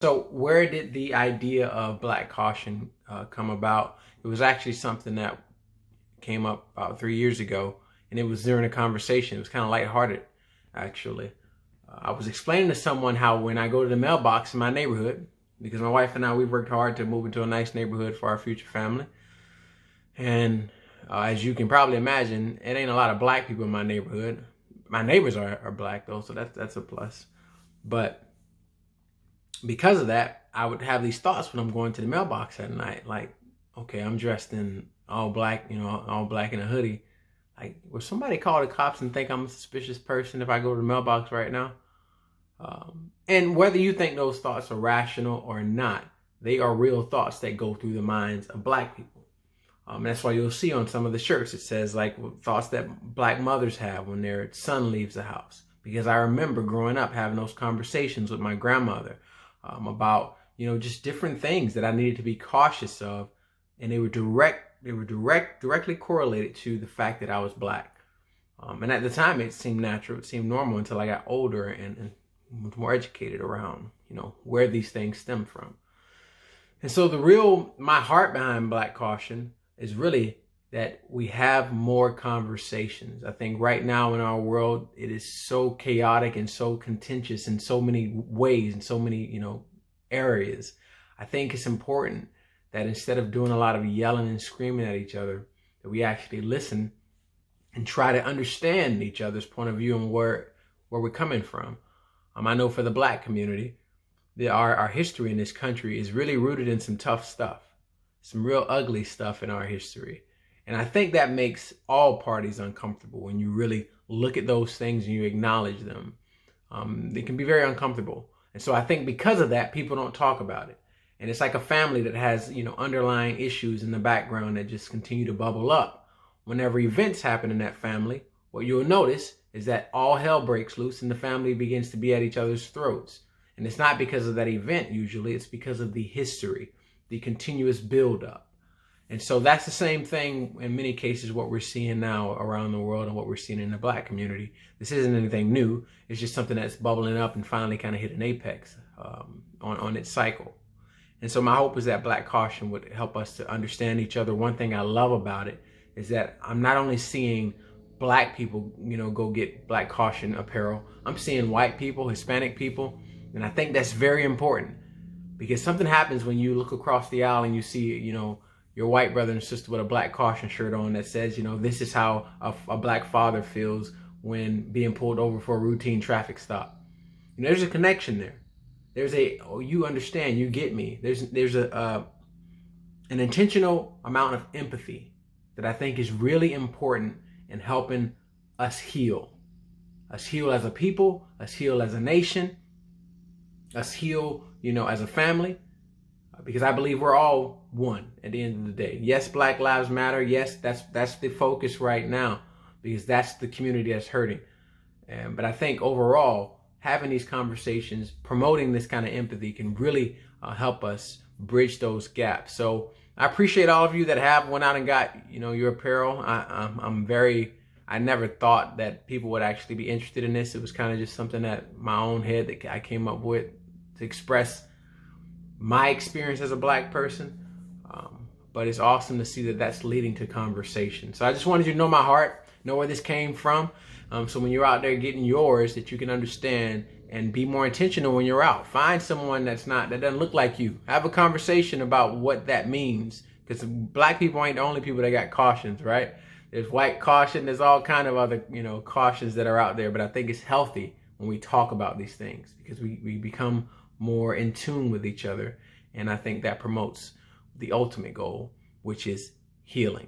So where did the idea of black caution come about? It was actually something that came up about 3 years ago, and it was during a conversation. It was kind of lighthearted, actually. I was explaining to someone how when I go to the mailbox in my neighborhood, because my wife and I, we've worked hard to move into a nice neighborhood for our future family. And as you can probably imagine, it ain't a lot of black people in my neighborhood. My neighbors are black though, so that's a plus. But because of that, I would have these thoughts when I'm going to the mailbox at night. Like, okay, I'm dressed in all black, all black in a hoodie. Like, will somebody call the cops and think I'm a suspicious person if I go to the mailbox right now? And whether you think those thoughts are rational or not, they are real thoughts that go through the minds of black people. That's why you'll see on some of the shirts, it says like thoughts that black mothers have when their son leaves the house. Because I remember growing up having those conversations with my grandmother about, just different things that I needed to be cautious of. And they were directly correlated to the fact that I was black. And at the time it seemed natural, it seemed normal until I got older and was more educated around, where these things stem from. And so my heart behind black caution is really that we have more conversations. I think right now in our world, it is so chaotic and so contentious in so many ways, in so many, areas. I think it's important that instead of doing a lot of yelling and screaming at each other, that we actually listen and try to understand each other's point of view and where we're coming from. I know for the black community, our history in this country is really rooted in some tough stuff, some real ugly stuff in our history. And I think that makes all parties uncomfortable when you really look at those things and you acknowledge them. They can be very uncomfortable. And so I think because of that, people don't talk about it. And it's like a family that has, underlying issues in the background that just continue to bubble up. Whenever events happen in that family, what you'll notice is that all hell breaks loose and the family begins to be at each other's throats. And it's not because of that event usually, it's because of the history, the continuous buildup. And so that's the same thing in many cases what we're seeing now around the world and what we're seeing in the black community. This isn't anything new. It's just something that's bubbling up and finally kind of hit an apex on its cycle. And so my hope is that black caution would help us to understand each other. One thing I love about it is that I'm not only seeing black people, go get black caution apparel. I'm seeing white people, Hispanic people. And I think that's very important because something happens when you look across the aisle and you see, your white brother and sister with a black caution shirt on that says, this is how a black father feels when being pulled over for a routine traffic stop. There's a connection there. There's you understand, you get me. There's an intentional amount of empathy that I think is really important in helping us heal. Us heal as a people, us heal as a nation, us heal, as a family. Because I believe we're all one at the end of the day. Yes, Black Lives Matter. Yes, that's the focus right now because that's the community that's hurting. But I think overall, having these conversations, promoting this kind of empathy can really help us bridge those gaps. So I appreciate all of you that have went out and got, your apparel. I never thought that people would actually be interested in this. It was kind of just something that my own head that I came up with to express my experience as a black person, but it's awesome to see that that's leading to conversation. So I just wanted you to know my heart, know where this came from, so when you're out there getting yours, that you can understand and be more intentional when you're out. Find someone that doesn't look like you. Have a conversation about what that means, because black people ain't the only people that got cautions, right? There's white caution, there's all kind of other cautions that are out there, but I think it's healthy when we talk about these things because we become more in tune with each other. And I think that promotes the ultimate goal, which is healing.